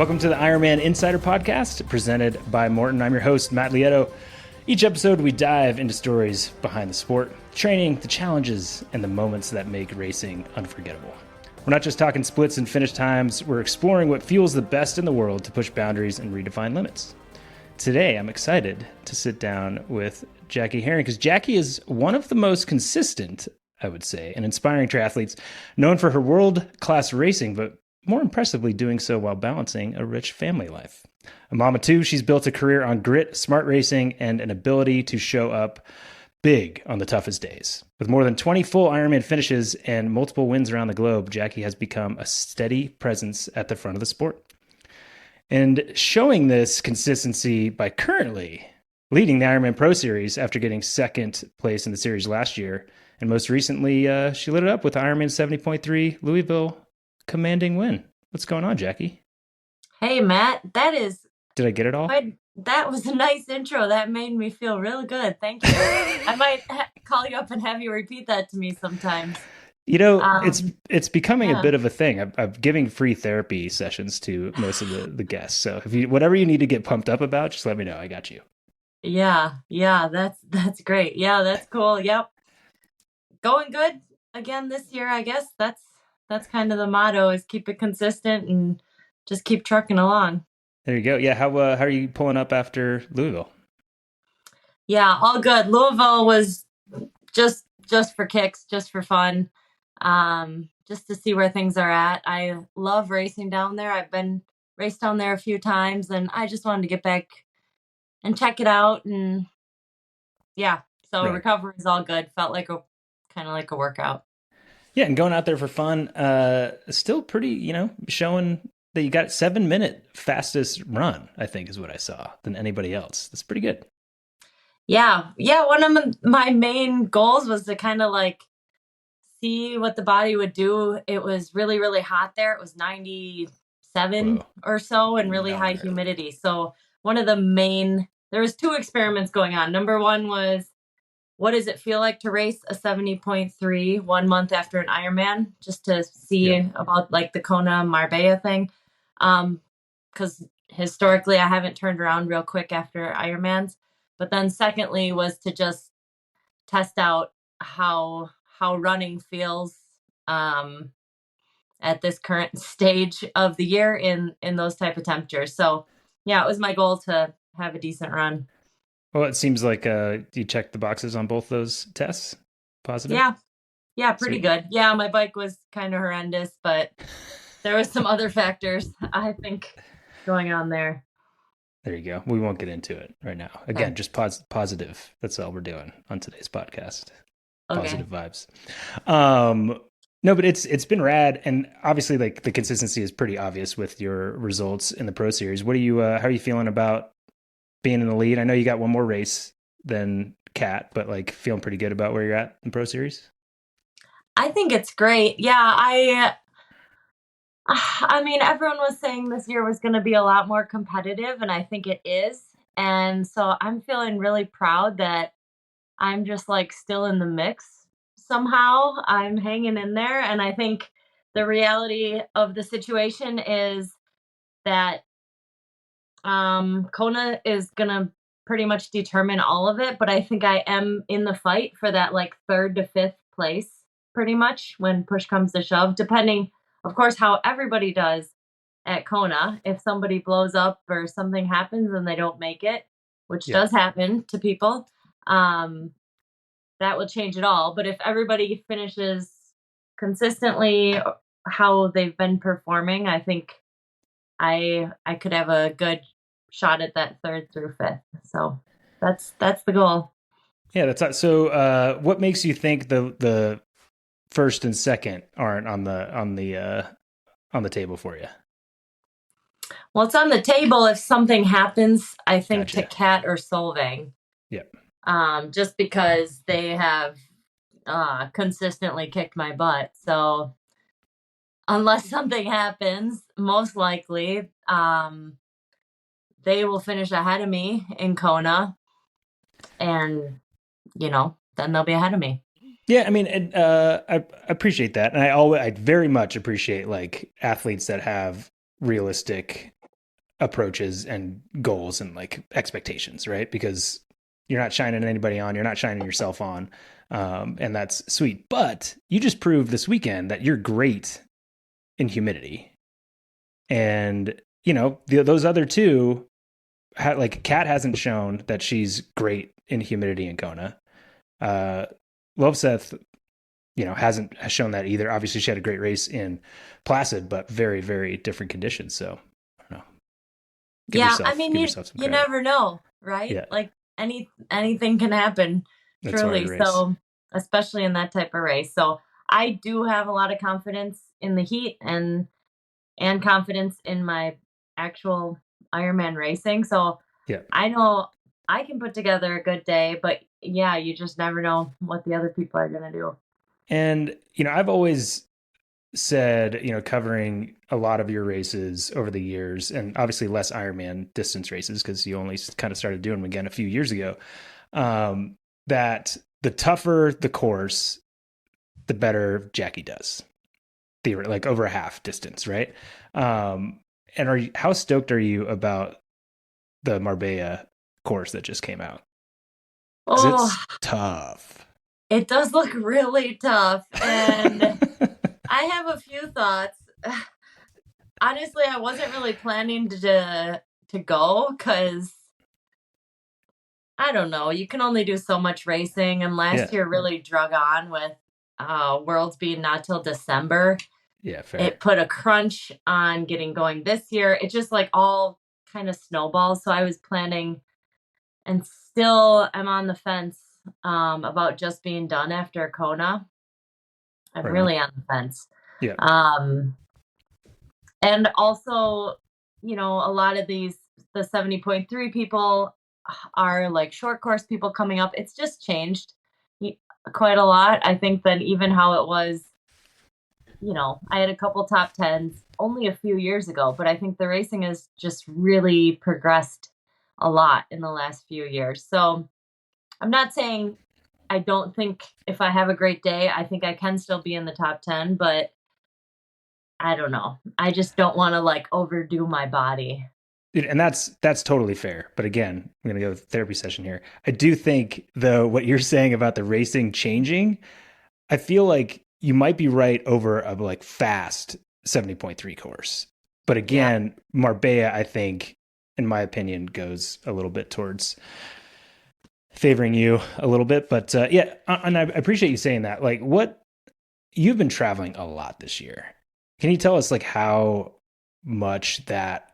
Welcome to the Ironman Insider Podcast, presented by Morton. I'm your host, Matt Lieto. Each episode, we dive into stories behind the sport, training, the challenges, and the moments that make racing unforgettable. We're not just talking splits and finish times, we're exploring what fuels the best in the world to push boundaries and redefine limits. Today, I'm excited to sit down with Jackie Herring, because Jackie is one of the most consistent, I would say, and inspiring triathletes, known for her world-class racing, but more impressively doing so while balancing a rich family life. A mama too, she's built a career on grit, smart racing, and an ability to show up big on the toughest days. With more than 20 full Ironman finishes and multiple wins around the globe, Jackie has become a steady presence at the front of the sport. And showing this consistency by currently leading the Ironman Pro Series after getting second place in the series last year. And most recently, she lit it up with the Ironman 70.3 Louisville commanding win. What's going on, Jackie? Hey, Matt, Did I get it all? that was a nice intro. That made me feel real good. Thank you. I might call you up and have you repeat that to me sometimes. You know, it's becoming a yeah. bit of a thing. I'm giving free therapy sessions to most of the guests. So if you whatever you need to get pumped up about, just let me know. I got you. Yeah, that's great. Yeah, that's cool. Yep. Going good again this year, I guess. That's kind of the motto, is keep it consistent and just keep trucking along. There you go. Yeah, how are you pulling up after Louisville? Yeah, all good. Louisville was just for kicks, just for fun. Just to see where things are at. I love racing down there. I've been raced down there a few times, and I just wanted to get back and check it out. And yeah, so Right. recovery is all good. Felt like a kind of like a workout. Yeah, and going out there for fun, still pretty, showing that you got 7-minute fastest run, I think is what I saw, than anybody else. That's pretty good. Yeah. One of my main goals was to kind of like see what the body would do. It was really, really hot there. It was 97 Whoa. or so and really high Gnarly. humidity. So there was two experiments going on. Number one was, what does it feel like to race a 70.3 1 month after an Ironman, just to see about like the Kona Marbella thing. Because historically I haven't turned around real quick after Ironmans. But then secondly was to just test out how running feels at this current stage of the year in those type of temperatures. So yeah, it was my goal to have a decent run. Well, it seems like you checked the boxes on both those tests. Positive? Yeah, pretty Sweet. good. Yeah, my bike was kind of horrendous, but there was some other factors, I think, going on there. There you go. We won't get into it right now. Again, Okay. just positive. That's all we're doing on today's podcast. Okay. Positive vibes. No, but it's been rad, and obviously, like, the consistency is pretty obvious with your results in the Pro Series. What are you? How are you feeling about being in the lead? I know you got one more race than Kat, but like feeling pretty good about where you're at in Pro Series. I think it's great. Yeah, I mean, everyone was saying this year was going to be a lot more competitive, and I think it is. And so I'm feeling really proud that I'm just like still in the mix somehow. I'm hanging in there. And I think the reality of the situation is that Kona is going to pretty much determine all of it. But I think I am in the fight for that like third to fifth place, pretty much when push comes to shove, depending, of course, how everybody does at Kona. If somebody blows up or something happens and they don't make it, which Yeah. does happen to people, that will change it all. But if everybody finishes consistently how they've been performing, I think I could have a good shot at that third through fifth. So that's the goal. Yeah, so. What makes you think the first and second aren't on the table for you? Well, it's on the table if something happens, I think, to Gotcha. Kat or Solvang. Yep. Just because they have consistently kicked my butt. So unless something happens, most likely they will finish ahead of me in Kona, and then they'll be ahead of me. Yeah, I mean, I appreciate that, and I very much appreciate like athletes that have realistic approaches and goals and like expectations, right? Because you're not shining anybody on, you're not shining yourself on. And that's sweet. But you just proved this weekend that you're great in humidity. And, you know, those other two, like Kat hasn't shown that she's great in humidity in Kona. Loveseth, you know, has shown that either. Obviously, she had a great race in Placid, but very, very different conditions. So, I don't know. I mean, give yourself some you credit. never know, right? Yeah. Like anything can happen, That's why we truly. race. So, especially in that type of race. So, I do have a lot of confidence in the heat and confidence in my actual Ironman racing. So, Yeah. I know I can put together a good day, but yeah, you just never know what the other people are going to do. And, you know, I've always said, you know, covering a lot of your races over the years, and obviously less Ironman distance races because you only kind of started doing them again a few years ago, that the tougher the course, the better Jackie does. Like over a half distance, right? And how stoked are you about the Marbella course that just came out? Because it's tough. It does look really tough, and I have a few thoughts. Honestly, I wasn't really planning to go because I don't know. You can only do so much racing, and last year really drug on with Worlds being not till December. Yeah, fair. It put a crunch on getting going this year. It just like all kind of snowballs. So I was planning, and still I'm on the fence about just being done after Kona. I'm really on the fence. Yeah. And also, you know, a lot of the 70.3 people are like short course people coming up. It's just changed quite a lot. I think than even how it was, you know, I had a couple top 10s only a few years ago, but I think the racing has just really progressed a lot in the last few years. So I'm not saying I don't think if I have a great day, I think I can still be in the top 10, but I don't know. I just don't want to like overdo my body. And that's totally fair. But again, I'm going to go with therapy session here. I do think though, what you're saying about the racing changing, I feel like you might be right over a like fast 70.3 course. But again, Marbella, I think, in my opinion, goes a little bit towards favoring you a little bit. But yeah, and I appreciate you saying that. Like you've been traveling a lot this year. Can you tell us like how much that,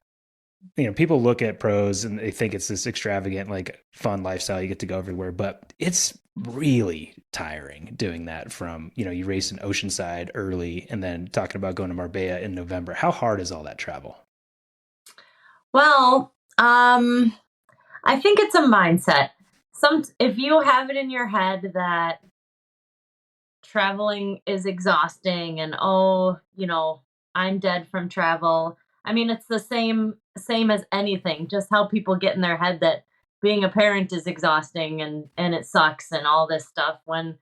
you know, people look at pros and they think it's this extravagant, like fun lifestyle. You get to go everywhere, but it's really tiring doing that from, you know, you race in Oceanside early and then talking about going to Marbella in November. How hard is all that travel? Well, I think it's a mindset. If you have it in your head that traveling is exhausting and you know, I'm dead from travel. I mean, it's the same as anything, just how people get in their head that being a parent is exhausting and it sucks and all this stuff when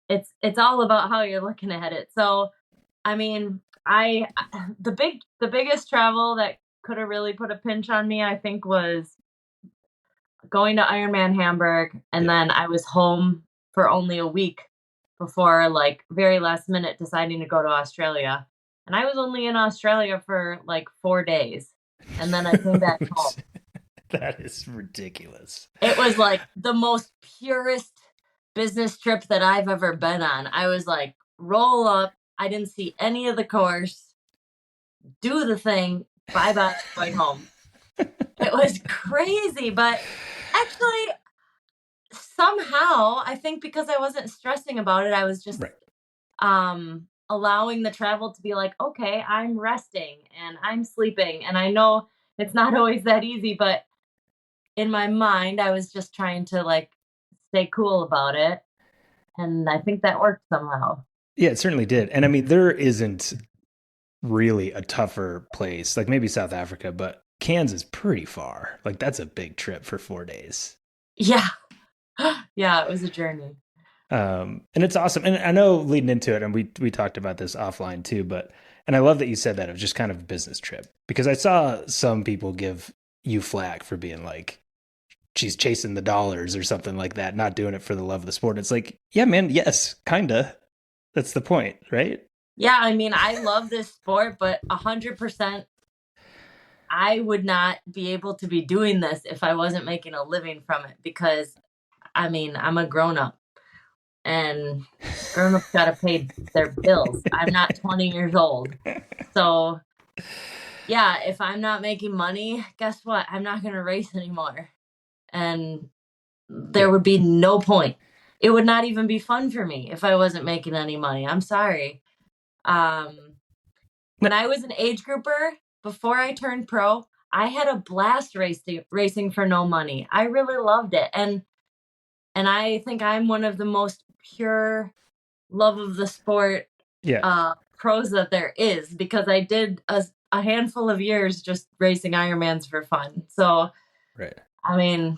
it's all about how you're looking at it. So, I mean, the biggest travel that could have really put a pinch on me, I think, was going to Ironman Hamburg, and then I was home for only a week before, like, very last minute deciding to go to Australia. And I was only in Australia for like 4 days, and then I came back home. That is ridiculous. It was like the most purest business trip that I've ever been on. I was like, roll up. I didn't see any of the course. Do the thing. Bye-bye. Going home. It was crazy, but actually, somehow, I think because I wasn't stressing about it, I was just allowing the travel to be like, okay, I'm resting and I'm sleeping. And I know it's not always that easy, but in my mind, I was just trying to like stay cool about it. And I think that worked somehow. Yeah, it certainly did. And I mean, there isn't really a tougher place, like maybe South Africa, but Kansas pretty far. Like that's a big trip for 4 days. Yeah. Yeah, it was a journey. And it's awesome. And I know leading into it, and we talked about this offline too, but And I love that you said that it was just kind of a business trip, because I saw some people give you flack for being like, she's chasing the dollars or something like that, not doing it for the love of the sport. It's like, yeah, man, yes, kinda. That's the point, right? Yeah, I mean, I love this sport, but 100%, I would not be able to be doing this if I wasn't making a living from it because, I mean, I'm a grown up and grown ups got to pay their bills. I'm not 20 years old. So, yeah, if I'm not making money, guess what? I'm not going to race anymore. And there Yeah. would be no point. It would not even be fun for me if I wasn't making any money. I'm sorry. Um, when I was an age grouper, before I turned pro, I had a blast racing for no money. I really loved it. And I think I'm one of the most pure love of the sport Yeah. pros that there is, because I did a handful of years just racing Ironmans for fun. So, Right. I mean,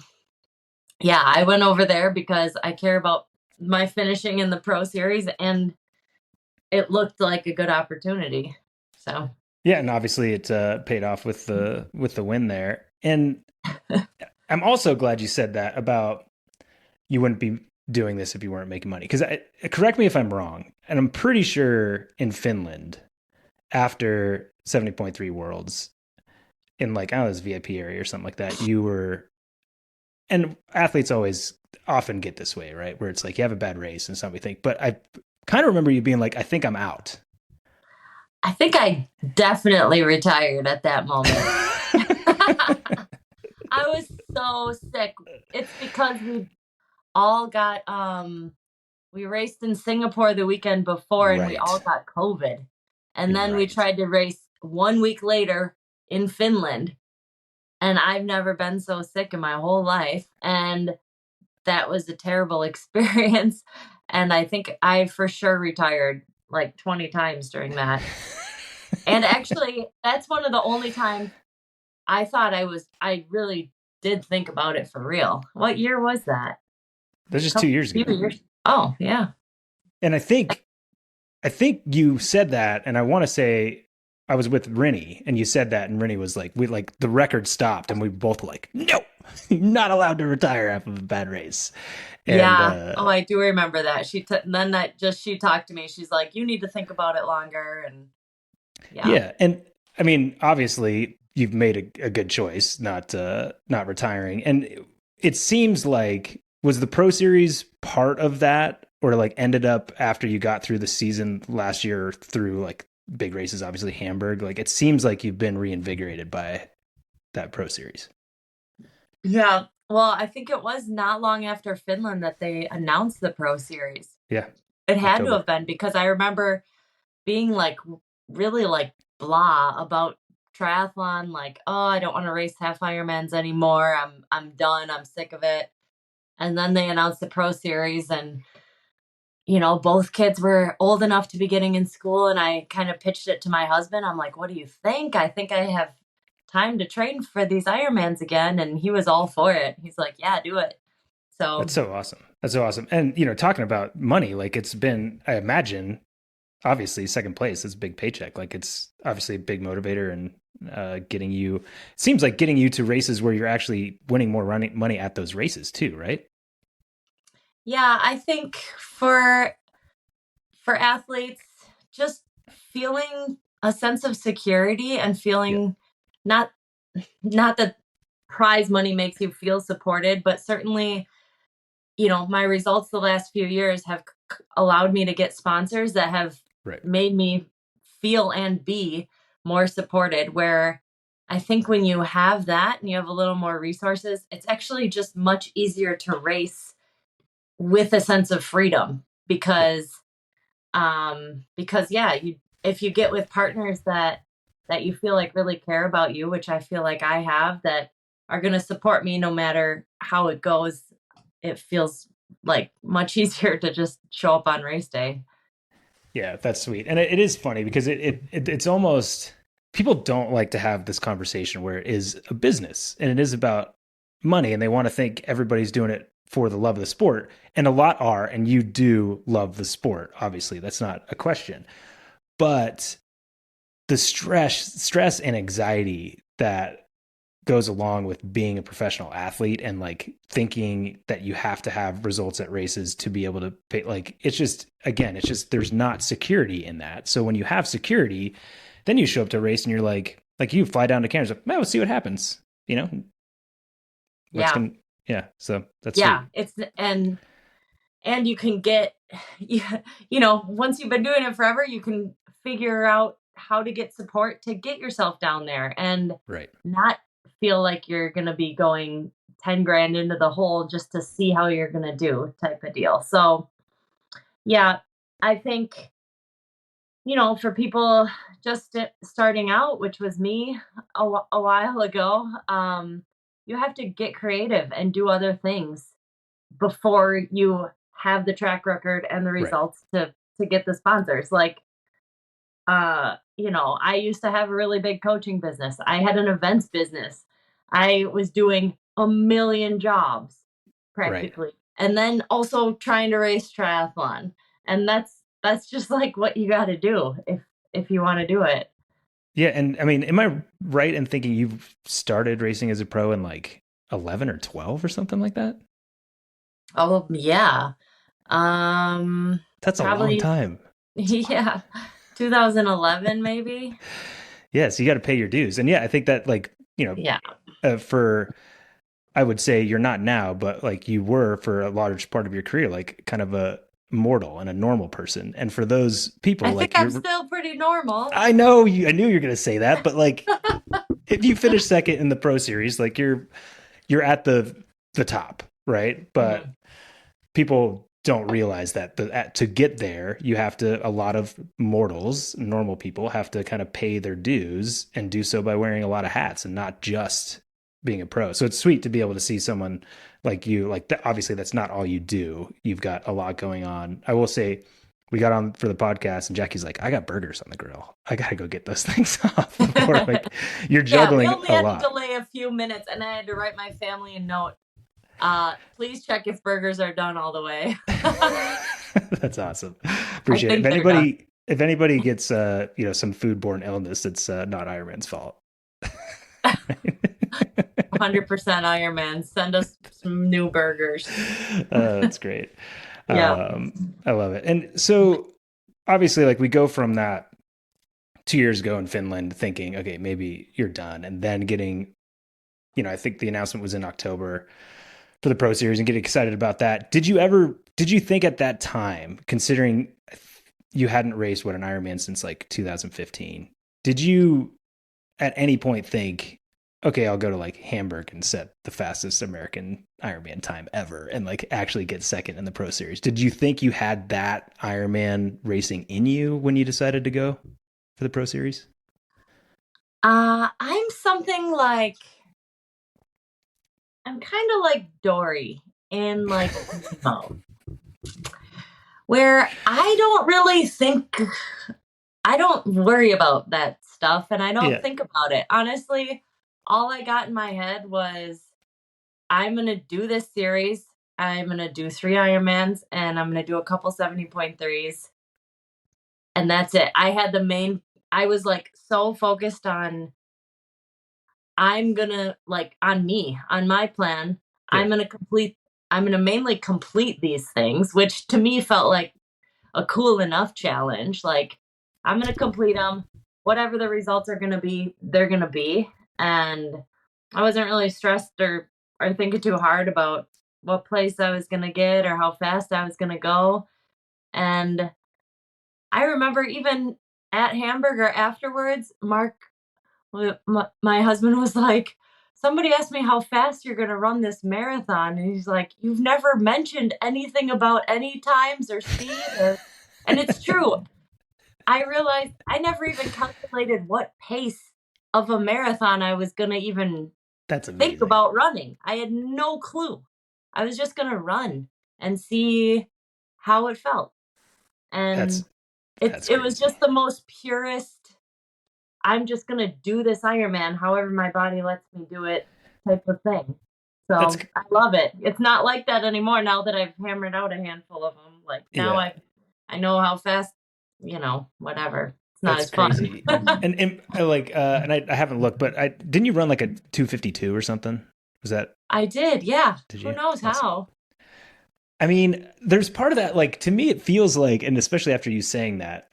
yeah, I went over there because I care about my finishing in the pro series and it looked like a good opportunity. So, Yeah, and obviously it paid off with the win there. And I'm also glad you said that about you wouldn't be doing this if you weren't making money. Because correct me if I'm wrong, and I'm pretty sure in Finland, after 70.3 Worlds, in like, I don't know, this VIP area or something like that, you were, and athletes always often get this way, right? Where it's like you have a bad race and something think, but I kind of remember you being like, I think I'm out. I think I definitely retired at that moment. I was so sick. It's because we all got we raced in Singapore the weekend before and we Right. all got COVID. And then we Right. tried to race 1 week later in Finland. And I've never been so sick in my whole life. And that was a terrible experience. And I think I for sure retired like 20 times during that. And actually, that's one of the only times I thought I really did think about it for real. What year was that? That's just 2 Couple years few ago. years. Oh, yeah. And I think you said that, and I want to say I was with Rennie, and you said that, and Rennie was like, we like the record stopped, and we both were like, no, you're not allowed to retire after a bad race. And Yeah. Oh, I do remember that. Then that just she talked to me. She's like, "You need to think about it longer." And yeah. yeah, and I mean, obviously, you've made a good choice not retiring, and it seems like, was the Pro Series part of that, or like ended up after you got through the season last year through like big races, obviously Hamburg. Like it seems like you've been reinvigorated by that Pro Series. Yeah. Well, I think it was not long after Finland that they announced the Pro Series. Yeah, It had to October. have been because I remember being like really like blah about triathlon, like, oh, I don't want to race half Ironmans anymore. I'm done. I'm sick of it. And then they announced the Pro Series and both kids were old enough to be getting in school and I kind of pitched it to my husband. I'm like, what do you think? I think I have time to train for these Ironmans again. And he was all for it. He's like, yeah, do it. So That's so awesome. That's so awesome. And talking about money, like it's been, I imagine, obviously second place is a big paycheck. Like it's obviously a big motivator, and getting you, it seems like getting you to races where you're actually winning more money at those races too, right? yeah, I think for athletes, just feeling a sense of security and Yeah. feeling not not that prize money makes you feel supported, but certainly, my results the last few years have allowed me to get sponsors that have Right. made me feel and be more supported. Where I think when you have that and you have a little more resources, it's actually just much easier to race with a sense of freedom Yeah. because yeah, you if you get with partners that you feel like really care about you, which I feel like I have, that are going to support me no matter how it goes, it feels like much easier to just show up on race day. Yeah, that's sweet. And it is funny because it's almost, people don't like to have this conversation where it is a business and it is about money, and they want to think everybody's doing it for the love of the sport. And a lot are, and you do love the sport. Obviously, that's not a question. But the stress and anxiety that goes along with being a professional athlete and like thinking that you have to have results at races to be able to pay, like, it's just, again, it's just, there's not security in that. So when you have security, then you show up to a race and you're like you fly down to Canada, like, man, we'll see what happens, you know, what's Yeah. going to, yeah. So that's Yeah. sweet. It's, and you can get, you know, once you've been doing it forever, you can figure out how to get support to get yourself down there and Right. not feel like you're going to be going 10 grand into the hole just to see how you're going to do type of deal. So, yeah, I think, you know, for people just starting out, which was me a while ago, you have to get creative and do other things before you have the track record and the Right. results to get the sponsors. Like, you know, I used to have a really big coaching business. I had an events business. I was doing a million jobs Right. practically. And then also trying to race triathlon. And that's just like what you got to do if you want to do it. Yeah. And I mean, am I right in thinking you've started racing as a pro in like 11 or 12 or something like that? Oh, yeah. Um That's a long Probably time. yeah. 2011 maybe. Yes, you got to pay your dues. And yeah, I think that, like, Yeah. for, I would say you're not now, but like you were for a large part of your career, like kind of a mortal and a normal person. And for those people, I think like I'm you're, still pretty normal. I know you, I knew you were going to say that, but like if you finish second in the pro series, like you're at the top, right? But Mhm. people don't realize that to get there, you have to, a lot of mortals, normal people have to kind of pay their dues and do so by wearing a lot of hats and not just being a pro. So it's sweet to be able to see someone like you, like obviously that's not all you do. You've got a lot going on. I will say we got on for the podcast and Jackie's like, I got burgers on the grill. I got to go get those things off before, like, you're Yeah, we juggling only a had to lot. delay a few minutes and I had to write my family a note. Please check if burgers are done all the way. That's awesome. I Appreciate it. think they're done. If anybody gets some foodborne illness, it's not Ironman's fault. 100% Ironman. Send us some new burgers. That's great. Yeah. I love it. And so obviously, like, we go from that 2 years ago in Finland thinking, okay, maybe you're done. And then getting, I think the announcement was in October for the Pro Series and getting excited about that. Did you think at that time, considering you hadn't raced an Ironman since like 2015, did you at any point think, okay, I'll go to like Hamburg and set the fastest American Ironman time ever and like actually get second in the Pro Series? Did you think you had that Ironman racing in you when you decided to go for the Pro Series? I'm something like I'm kind of like Dory in like Nemo, where I don't really think I don't worry about that stuff and I don't Yeah. think about it. Honestly, all I got in my head was I'm going to do this series. I'm going to do 3 Ironmans and I'm going to do a couple 70.3s. And that's it. I was like so focused on I'm going to like on me, on my plan. Yeah. I'm going to mainly complete these things, which to me felt like a cool enough challenge. Like I'm going to complete them. Whatever the results are going to be, they're going to be. And I wasn't really stressed or thinking too hard about what place I was going to get or how fast I was going to go. And I remember even at Hamburger afterwards, my husband was like, somebody asked me how fast you're going to run this marathon. And he's like, you've never mentioned anything about any times or speed and it's true. I realized I never even calculated what pace of a marathon I was going to even That's think amazing. about running. I had no clue. I was just going to run and see how it felt. That's And that's it was crazy. just the most purest, I'm just going to do this Ironman however my body lets me do it type of thing. That's So I love it. It's not like that anymore now that I've hammered out a handful of them. Like now yeah. I know how fast, whatever. It's not That's as fun. crazy. And I haven't looked, but didn't you run like a 252 or something? Was that, I did, yeah. did Who you? knows Awesome. how? I mean, there's part of that, like, to me, it feels like, and especially after you saying that,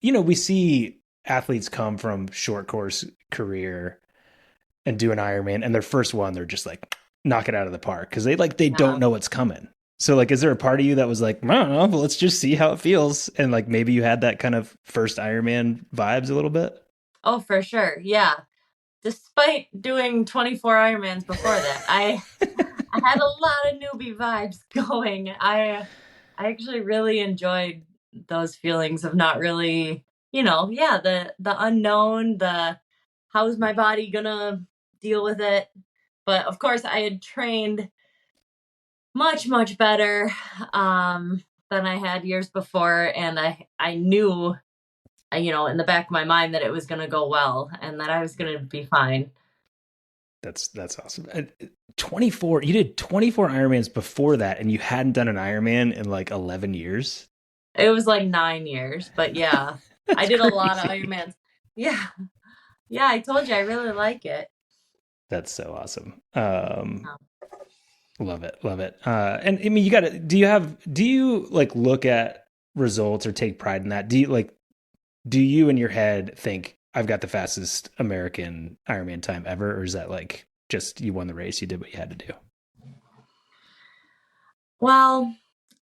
we see athletes come from short course career and do an Ironman, and their first one, they're just like, knock it out of the park because they don't Yeah. know what's coming. So, like, is there a part of you that was like, I don't know, but let's just see how it feels? And like, maybe you had that kind of first Ironman vibes a little bit? Oh, for sure. Yeah. Despite doing 24 Ironmans before that, I had a lot of newbie vibes going. I actually really enjoyed those feelings of not really, yeah, the unknown, the how's my body gonna deal with it. But of course, I had trained much, much better than I had years before, and I knew, in the back of my mind that it was gonna go well and that I was gonna be fine. That's awesome. 24, you did 24 Ironmans before that, and you hadn't done an Ironman in like 11 years. It was like 9 years, but yeah, I That's did a lot of crazy. Ironmans. Yeah, yeah, I told you I really like it. That's so awesome. Um, Love it, love it. And I mean, you got to. Do you like look at results or take pride in that? Do you in your head think I've got the fastest American Ironman time ever, or is that like just you won the race, you did what you had to do? well,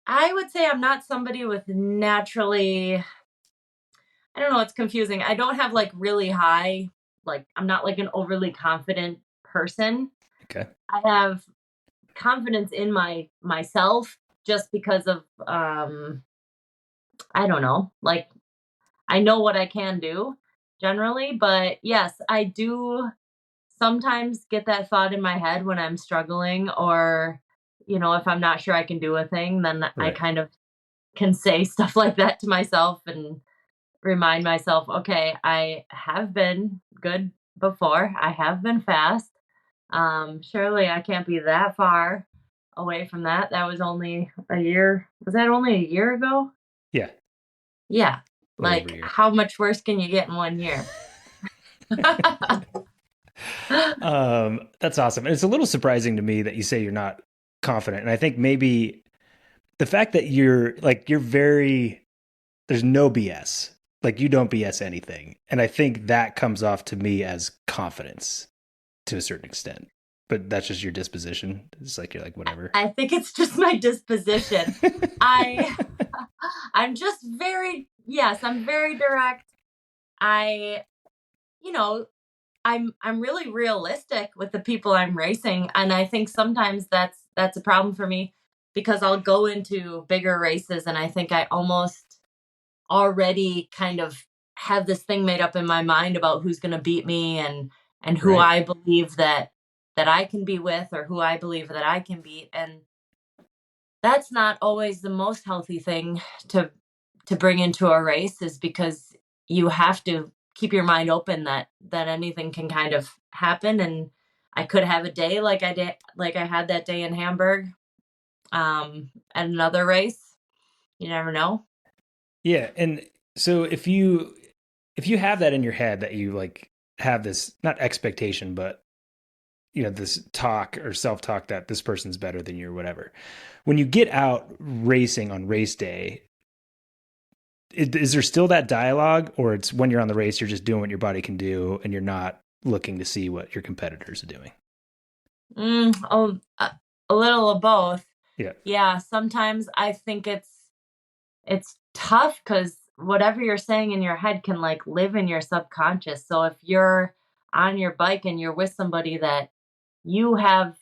I would say I'm not somebody with naturally, I don't know, it's confusing. I don't have like really high, like, I'm not like an overly confident person. Okay, I have confidence in myself just because of I don't know, like I know what I can do generally, but yes, I do sometimes get that thought in my head when I'm struggling, or if I'm not sure I can do a thing, then I right. kind of can say stuff like that to myself and remind myself, okay, I have been good before. I have been fast. Surely I can't be that far away from that. That was only a year. Was that only a year ago? Yeah, Yeah. a little over a Like, year. how much worse can you get in 1 year? That's awesome. And it's a little surprising to me that you say you're not confident. And I think maybe the fact that you're very, there's no BS. Like you don't BS anything. And I think that comes off to me as confidence to a certain extent. But that's just your disposition. It's like you're like whatever. I think it's just my disposition. I I'm just very, yes, I'm very direct. I, you know, I'm really realistic with the people I'm racing, and I think sometimes that's a problem for me because I'll go into bigger races and I think I almost already kind of have this thing made up in my mind about who's going to beat me, and who Right. I believe that I can be with, or who I believe that I can beat, and that's not always the most healthy thing to bring into a race, is because you have to keep your mind open that anything can kind of happen, and I could have a day like I had that day in Hamburg at another race. You never know. Yeah. And so if you have that in your head that you like have this not expectation, but this talk or self-talk that this person's better than you or whatever. When you get out racing on race day, is there still that dialogue, or it's when you're on the race you're just doing what your body can do and you're not looking to see what your competitors are doing? Oh, a little of both. Yeah. Yeah, sometimes I think it's tough because whatever you're saying in your head can like live in your subconscious. So if you're on your bike and you're with somebody that you have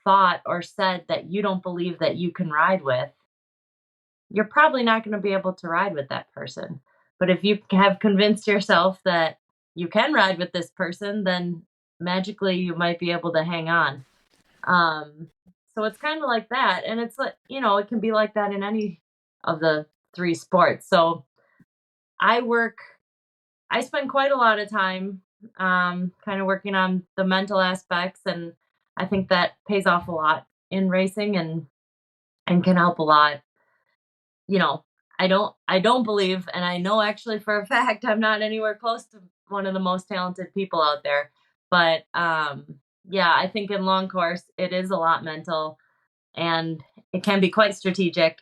thought or said that you don't believe that you can ride with, you're probably not going to be able to ride with that person. But if you have convinced yourself that you can ride with this person, then magically you might be able to hang on. Um, so it's kind of like that. And it's like, it can be like that in any of the three sports. So I work, I spend quite a lot of time kind of working on the mental aspects. And I think that pays off a lot in racing, and can help a lot. You know, I don't believe, and I know actually for a fact I'm not anywhere close to one of the most talented people out there. But yeah, I think in long course it is a lot mental, and it can be quite strategic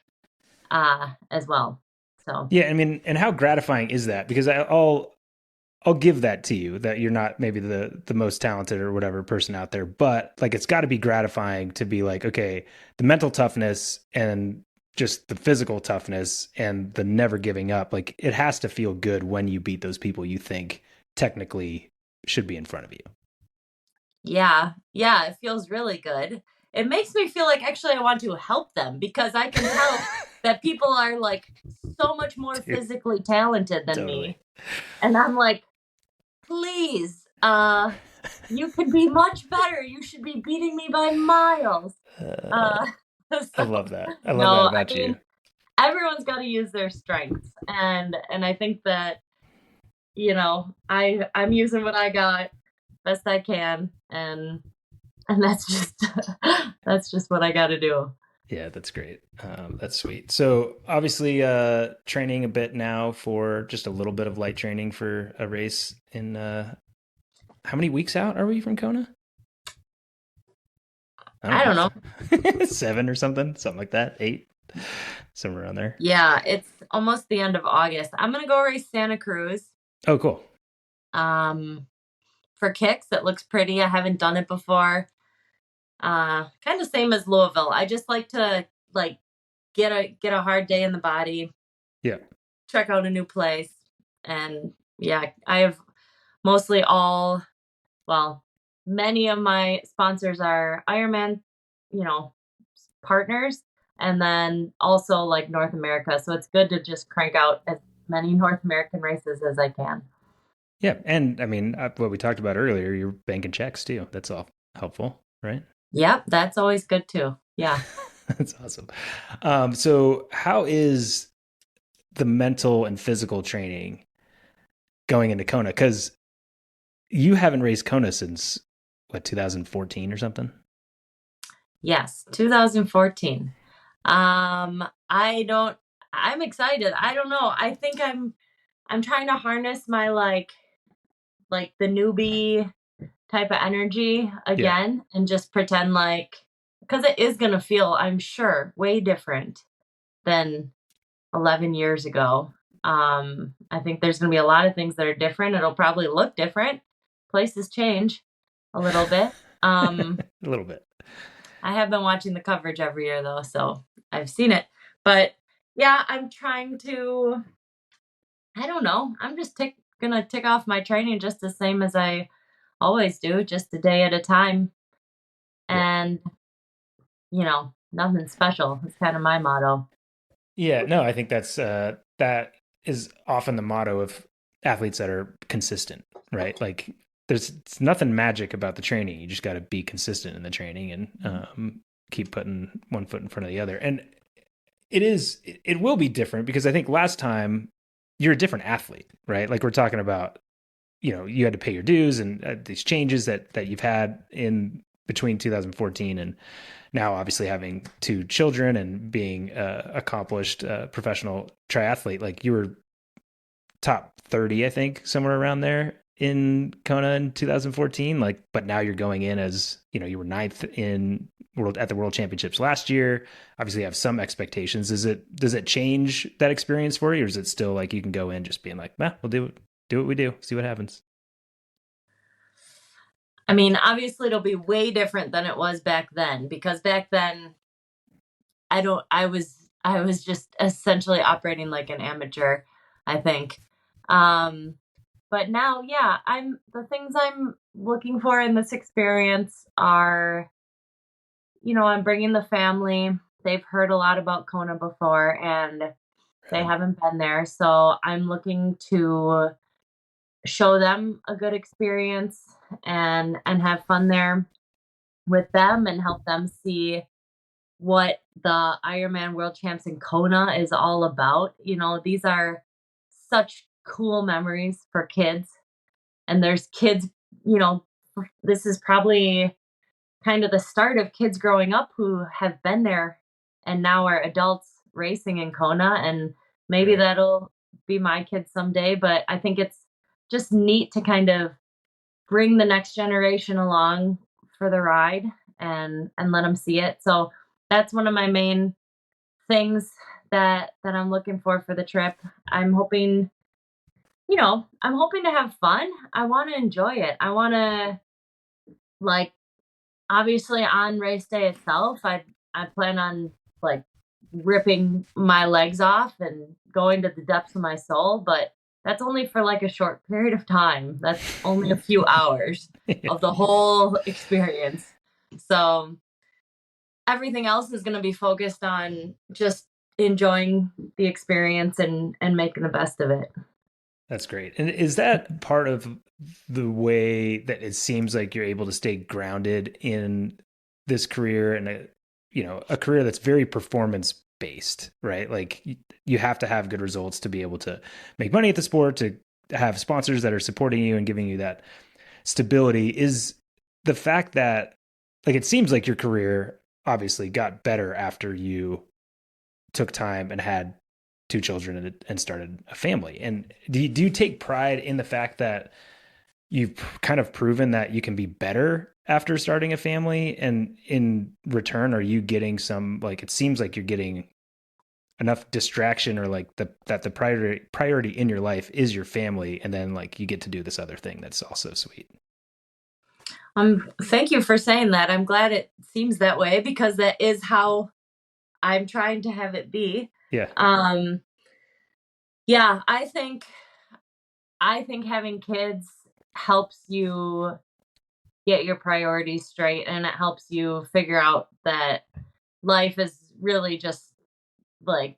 as well. So Yeah, I mean, and how gratifying is that? Because I'll give that to you that you're not maybe the most talented or whatever person out there, but like it's got to be gratifying to be like, okay, the mental toughness and just the physical toughness and the never giving up, like it has to feel good when you beat those people you think technically should be in front of you. yeah, yeah, it feels really good. It makes me feel like actually I want to help them because I can tell that people are like so much more Dude, physically talented than totally. me. And I'm like, please, you could be much better. You should be beating me by miles. Uh, Uh, I so love that. I love that no, I about you. mean, everyone's got to use their strengths, and I think that I'm using what I got best I can, and that's just that's just what I got to do. Yeah, that's great. That's sweet. So obviously, training a bit now for just a little bit of light training for a race in how many weeks out are we from Kona? I I don't know. don't know, 7 or something like that, 8, somewhere around there. Yeah, it's almost the end of August. I'm gonna go race Santa Cruz. Oh, cool. Um, for kicks, it looks pretty. I haven't done it before. Kind of same as Louisville. I just like to like get a hard day in the body, Yeah, check out a new place, and yeah, I have mostly all well, many of my sponsors are Ironman, you know, partners, and then also like North America. So it's good to just crank out as many North American races as I can. yeah, and I mean, what we talked about earlier, you're banking checks too. That's all helpful, right? Yep, that's always good too. Yeah. That's awesome. So how is the mental and physical training going into Kona? Because you haven't raced Kona since what, 2014 or something? Yes, 2014. I don't I'm excited. I don't know. I think I'm trying to harness my like the newbie type of energy Yeah. again and just pretend like because it is going to feel, I'm sure, way different than 11 years ago. I think there's going to be a lot of things that are different. It'll probably look different. Places change a little bit. Um, A little bit. I have been watching the coverage every year though, so I've seen it. But yeah, I'm trying to, I don't know. I'm just gonna tick off my training just the same as I always do, just a day at a time. Yeah. And, nothing special. It's kind of my motto. Yeah. No, I think that is often the motto of athletes that are consistent, right? Like it's nothing magic about the training. You just got to be consistent in the training and keep putting one foot in front of the other. And it will be different because I think last time you're a different athlete, right? Like we're talking about, you had to pay your dues and these changes that you've had in between 2014 and now obviously having 2 children and being accomplished professional triathlete. Like you were top 30, I think, somewhere around there in Kona in 2014. Like, but now you're going in as, you were ninth in at the world championships last year. Obviously you have some expectations. Does it change that experience for you? Or is it still like you can go in just being like, we'll do what we do, see what happens? I mean, obviously it'll be way different than it was back then because back then I was just essentially operating like an amateur, I think. Um but now, yeah, I'm the things I'm looking for in this experience are, I'm bringing the family. They've heard a lot about Kona before and they Right. haven't been there. So I'm looking to show them a good experience and have fun there with them and help them see what the Ironman World Champs in Kona is all about. These are such cool memories for kids. And there's kids, you know, this is probably kind of the start of kids growing up who have been there and now are adults racing in Kona. And Maybe Right. that'll be my kids someday, but I think it's just neat to kind of bring the next generation along for the ride and let them see it. So that's one of my main things that I'm looking for the trip. I'm hoping, I'm hoping to have fun. I want to enjoy it. I want to like obviously on race day itself, I plan on like ripping my legs off and going to the depths of my soul, but that's only for like a short period of time. That's only a few hours of the whole experience. So everything else is going to be focused on just enjoying the experience and making the best of it. That's great. And is that part of the way that it seems like you're able to stay grounded in this career and a career that's very performance based, right? Like you have to have good results to be able to make money at the sport, to have sponsors that are supporting you and giving you that stability. Is the fact that like it seems like your career obviously got better after you took time and had two children and started a family. And do you take pride in the fact that you've kind of proven that you can be better after starting a family? And in return, are you getting some, like, it seems like you're getting enough distraction or like the priority in your life is your family. And then like you get to do this other thing that's also sweet. Thank you for saying that. I'm glad it seems that way because that is how I'm trying to have it be. Yeah. Um, yeah, I think having kids helps you get your priorities straight and it helps you figure out that life is really just like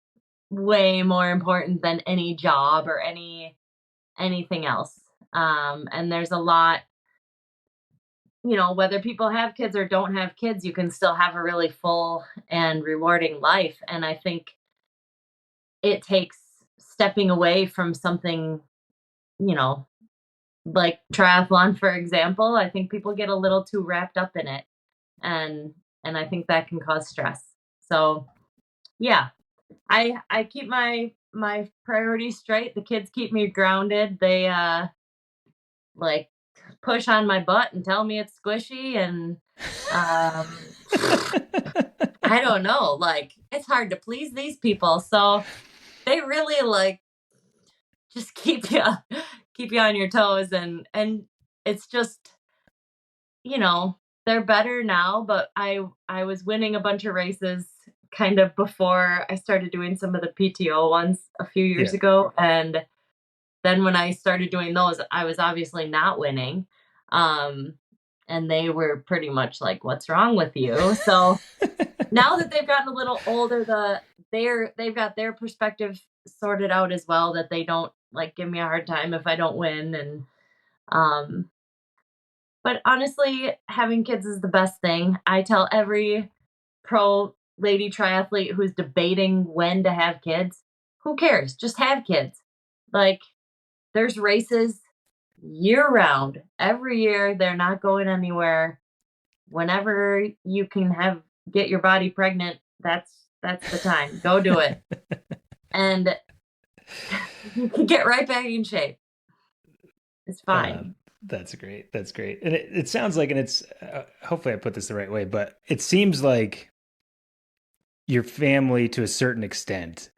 way more important than any job or anything else. And there's a lot, whether people have kids or don't have kids, you can still have a really full and rewarding life. And I think it takes stepping away from something, you know, like triathlon, for example. I think people get a little too wrapped up in it, and I think that can cause stress. So yeah, I keep my priorities straight. The kids keep me grounded. They like push on my butt and tell me it's squishy, and um I don't know, like it's hard to please these people. So they really like just keep you on your toes, and it's just, you know, they're better now, but I was winning a bunch of races kind of before I started doing some of the PTO ones a few years Yeah. ago, and then when I started doing those, I was obviously not winning. Um, and they were pretty much like, "What's wrong with you?" So now that they've gotten a little older, they've got their perspective sorted out as well, that they don't like give me a hard time if I don't win. And um, but honestly, having kids is the best thing. I tell every pro lady triathlete who's debating when to have kids, who cares? Just have kids. Like, there's races year round. Every year, they're not going anywhere. Whenever you can get your body pregnant, that's the time. Go do it. And you can get right back in shape. It's fine. That's great. That's great. And it sounds like, and it's hopefully I put this the right way, but it seems like your family to a certain extent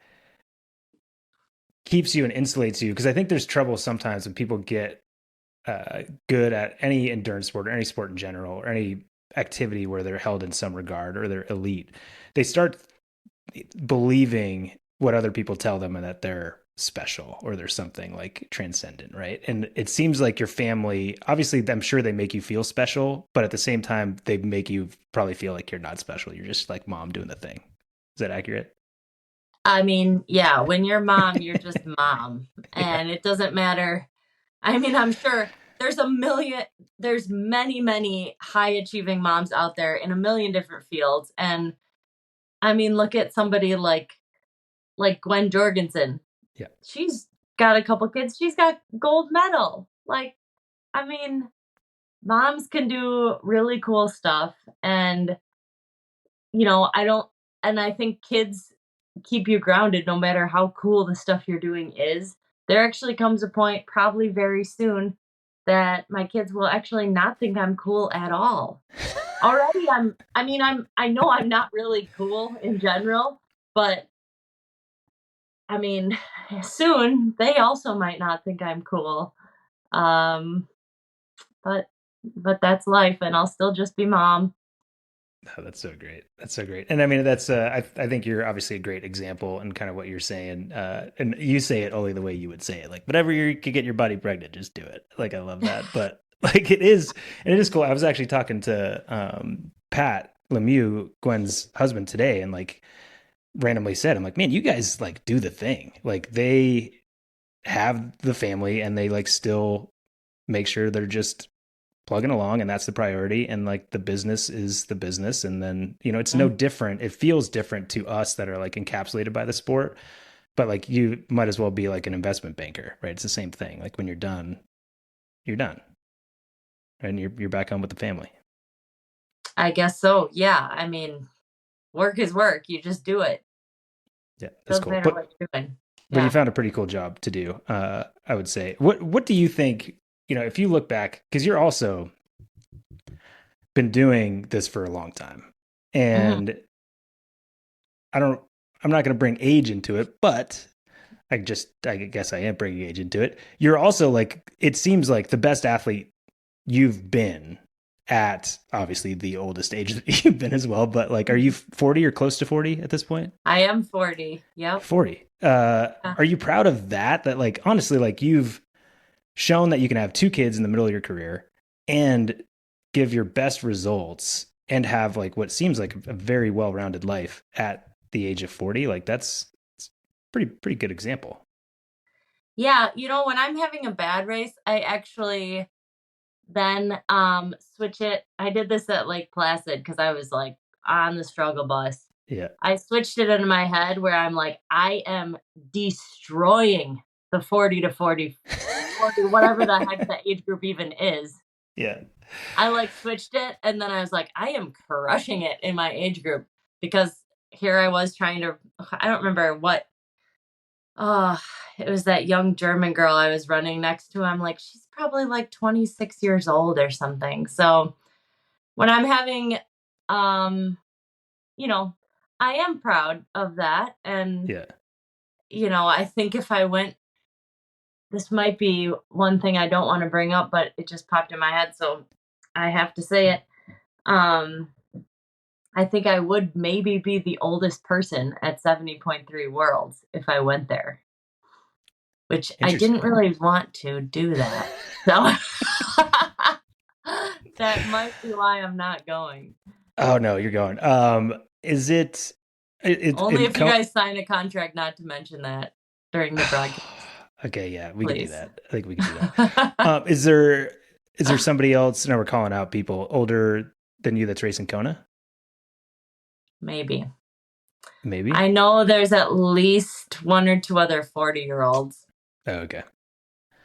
keeps you and insulates you. Because I think there's trouble sometimes when people get good at any endurance sport or any sport in general or any activity where they're held in some regard or they're elite. They start believing what other people tell them and that they're special or there's something like transcendent, right? And it seems like your family, obviously, I'm sure they make you feel special, but at the same time, they make you probably feel like you're not special. You're just like mom doing the thing. Is that accurate? I mean, yeah, when you're mom, you're just mom. Yeah. And it doesn't matter. I mean, I'm sure there's many, many high achieving moms out there in a million different fields. And I mean, look at somebody like Gwen Jorgensen. Yeah. She's got a couple kids. She's got gold medal. Like, I mean, moms can do really cool stuff. And, I don't, and I think kids keep you grounded no matter how cool the stuff you're doing is. There actually comes a point, probably very soon, that my kids will actually not think I'm cool at all. Already I know I'm not really cool in general, but I mean, soon they also might not think I'm cool. Um, but that's life, and I'll still just be mom. Oh, that's so great. That's so great. And I mean, that's, I think you're obviously a great example and kind of what you're saying. And you say it only the way you would say it. Like, whatever you could get your body pregnant, just do it. Like, I love that. But like, and it is cool. I was actually talking to Pat Lemieux, Gwen's husband, today, and like randomly said, I'm like, man, you guys like do the thing. Like, they have the family and they like still make sure they're just plugging along, and that's the priority, and like the business is the business. And then, it's no Mm. different, it feels different to us that are like encapsulated by the sport, but like you might as well be like an investment banker, right? It's the same thing. Like when you're done, and you're back home with the family. I guess so. Yeah. I mean, work is work. You just do it. Yeah, that's Doesn't cool. matter what you're doing. But you Yeah. found a pretty cool job to do, I would say. What do you think, if you look back, because you're also been doing this for a long time, Hmm. and I'm not going to bring age into it, but I guess I am bringing age into it. You're also like, it seems like the best athlete you've been at, obviously the oldest age that you've been as well, but like, are you 40 or close to 40 at this point? I am 40. Yep. 40. Yeah. Are you proud of that? That like, honestly, like you've shown that you can have two kids in the middle of your career and give your best results and have like what seems like a very well-rounded life at the age of 40. Like it's pretty good example. Yeah. When I'm having a bad race, I actually then switch it. I did this at Lake Placid because I was like on the struggle bus. Yeah. I switched it in my head where I'm like, I am destroying the 40 to 40, whatever the heck that age group even is. Yeah. I like switched it, and then I was like, I am crushing it in my age group, because here I was trying to, I don't remember what, oh, it was that young German girl I was running next to. I'm like, she's probably like 26 years old or something. So when I'm having, um, you know, I am proud of that. And, Yeah. I think if I went, this might be one thing I don't want to bring up, but it just popped in my head. So I have to say it. Um, I think I would maybe be the oldest person at 70.3 worlds if I went there, which I Interesting. didn't really want to do that. So that might be why I'm not going. Oh no, you're going. Is it Only in if you guys sign a contract not to mention that during the broadcast, Okay, yeah, we could do please. that. I think we could do that. Is there somebody else? Now we're calling out people older than you that's racing Kona? Maybe. Maybe. I know there's at least one or two other 40-year-olds, Oh, okay.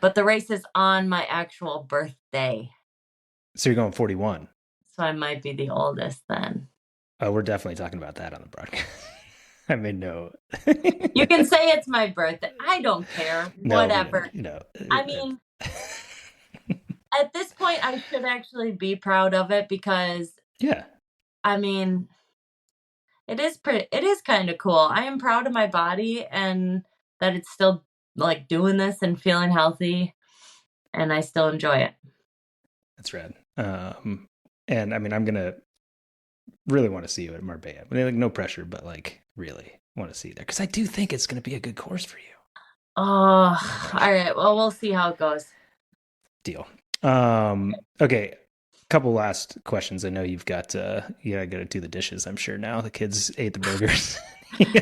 but the race is on my actual birthday. So you're going 41. So I might be the oldest then. Oh, we're definitely talking about that on the broadcast. I made no. You can say it's my birthday. I don't care. No, we don't. Whatever. I mean, at this point, I should actually be proud of it because, Yeah. I mean, it is kind of cool. I am proud of my body and that it's still like doing this and feeling healthy, and I still enjoy it. That's rad. And I mean, I'm gonna really want to see you at Marbella. I mean, like, no pressure, but like really want to see you there because I do think it's gonna be a good course for you. Oh, all right. Well, we'll see how it goes. Deal. Okay. Couple last questions. I know you've got you gotta go do the dishes, I'm sure now. The kids ate the burgers.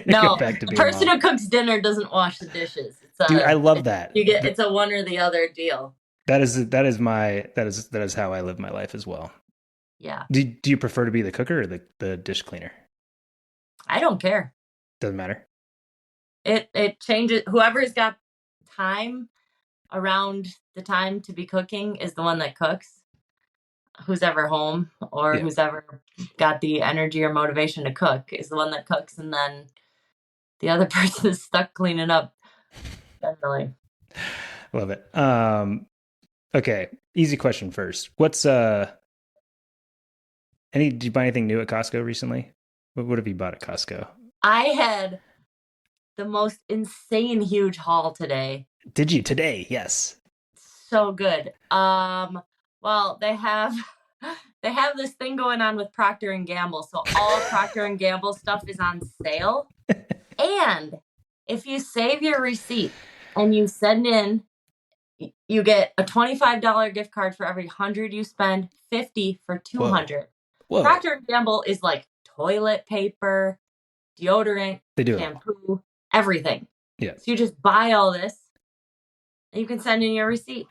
No, Go back to the being person mom. who cooks dinner doesn't wash the dishes. Dude, I love that. It's a one or the other deal. That is how I live my life as well. Yeah. Do you prefer to be the cooker or the dish cleaner? I don't care. Doesn't matter. It changes. Whoever's got time around the time to be cooking is the one that cooks. Who's ever home or Yeah. who's ever got the energy or motivation to cook is the one that cooks, and then the other person is stuck cleaning up. Definitely. Love it. Okay. Easy question first. What's, did you buy anything new at Costco recently? What have you bought at Costco? I had the most insane huge haul today. Did you today? Yes. So good. Well, they have this thing going on with Procter and Gamble. So all Procter and Gamble stuff is on sale. And if you save your receipt and you send in, you get a $25 gift card for every 100 you spend, 50 for 200. Whoa. Procter and Gamble is like toilet paper, deodorant, They do shampoo, everything. Yeah. So you just buy all this and you can send in your receipt.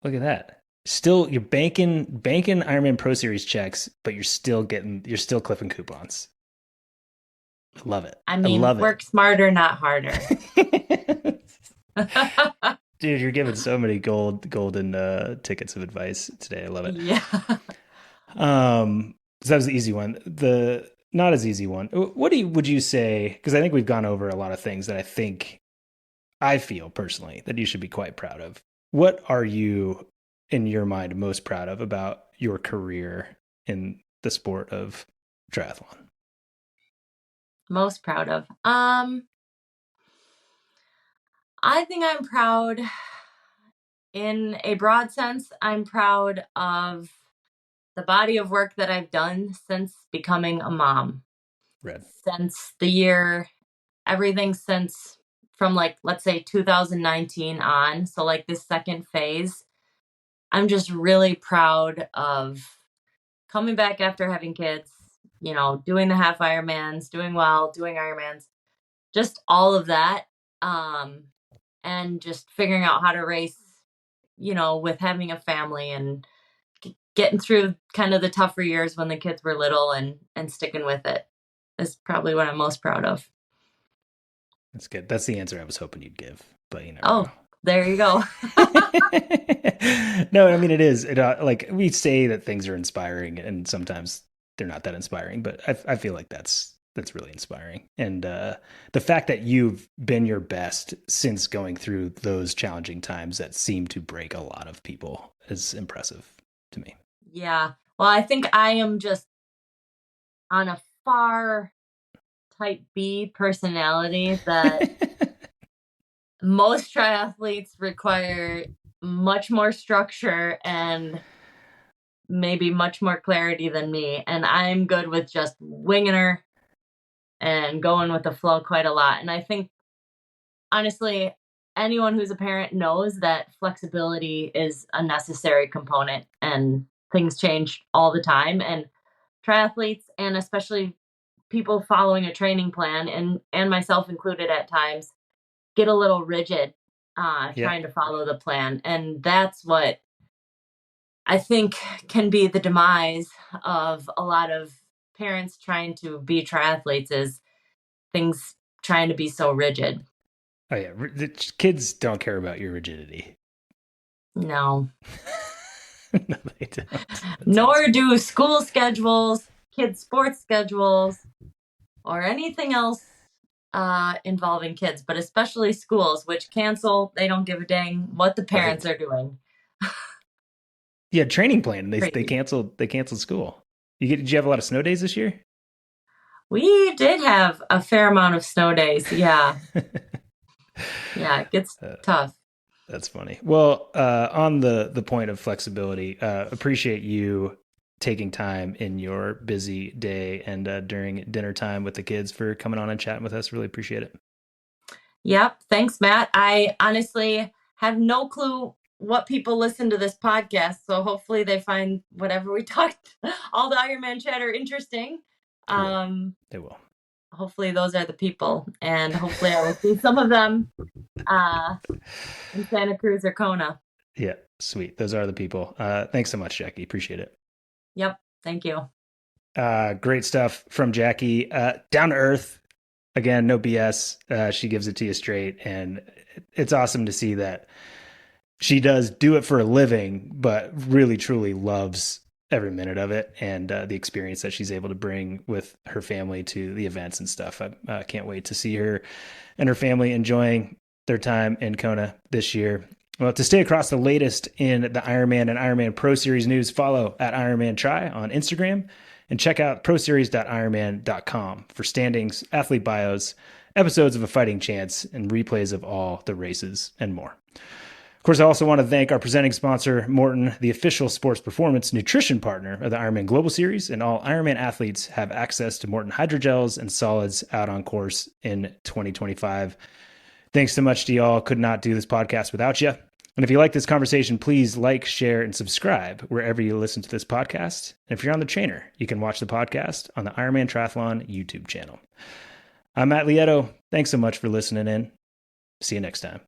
Look at that. Still, you're banking Ironman Pro Series checks, but you're still clipping coupons. Love it. I mean, work smarter, not harder. Dude, you're giving so many golden tickets of advice today. I love it. Yeah. So that was the easy one. The not as easy one. What would you say? Because I think we've gone over a lot of things that I feel personally that you should be quite proud of. What are you, in your mind, most proud of about your career in the sport of triathlon? Most proud of? I think I'm proud, in a broad sense, I'm proud of the body of work that I've done since becoming a mom. Red. Since everything since from let's say 2019 on. So this second phase, I'm just really proud of coming back after having kids, doing the half Ironmans, doing well, doing Ironmans, just all of that. And just figuring out how to race, with having a family and getting through kind of the tougher years when the kids were little and sticking with it is probably what I'm most proud of. That's good. That's the answer I was hoping you'd give, but there you go. No, I mean, it is. We say that things are inspiring and sometimes they're not that inspiring, but I feel like that's really inspiring. And the fact that you've been your best since going through those challenging times that seem to break a lot of people is impressive to me. Yeah. Well, I think I am just on a far type B personality that most triathletes require much more structure and maybe much more clarity than me. And I'm good with just winging her and going with the flow quite a lot. And I think, honestly, anyone who's a parent knows that flexibility is a necessary component and things change all the time. And triathletes, and especially people following a training plan, and myself included at times, get a little rigid trying to follow the plan. And that's what I think can be the demise of a lot of parents trying to be triathletes, is things trying to be so rigid. Oh yeah, the kids don't care about your rigidity. No. No, they don't. Nor do school schedules, kids' sports schedules, or anything else involving kids, but especially schools, which cancel. They don't give a dang what the parents are doing. Yeah, training plan. They canceled school. Did you have a lot of snow days this year? We did have a fair amount of snow days. Yeah. Yeah, it gets tough. That's funny. Well, on the point of flexibility, appreciate you taking time in your busy day and during dinner time with the kids for coming on and chatting with us. Really appreciate it. Yep. Thanks, Matt. I honestly have no clue what people listen to this podcast, so hopefully they find whatever we talked, all the Ironman chatter, interesting. They will. Hopefully those are the people, and hopefully I will see some of them in Santa Cruz or Kona. Yeah, sweet. Those are the people. Thanks so much, Jackie. Appreciate it. Yep. Thank you. Great stuff from Jackie. Down to earth. Again, no BS. She gives it to you straight. And it's awesome to see that she does do it for a living, but really, truly loves every minute of it, and the experience that she's able to bring with her family to the events and stuff. I can't wait to see her and her family enjoying their time in Kona this year. Well, to stay across the latest in the Ironman and Ironman Pro Series news, follow at Ironman Try on Instagram and check out proseries.ironman.com for standings, athlete bios, episodes of A Fighting Chance, and replays of all the races and more. Of course, I also want to thank our presenting sponsor, Morton, the official sports performance nutrition partner of the Ironman Global Series, and all Ironman athletes have access to Morton hydrogels and solids out on course in 2025. Thanks so much to y'all. Could not do this podcast without you. And if you like this conversation, please like, share, and subscribe wherever you listen to this podcast. And if you're on the trainer, you can watch the podcast on the Ironman Triathlon YouTube channel. I'm Matt Lieto. Thanks so much for listening in. See you next time.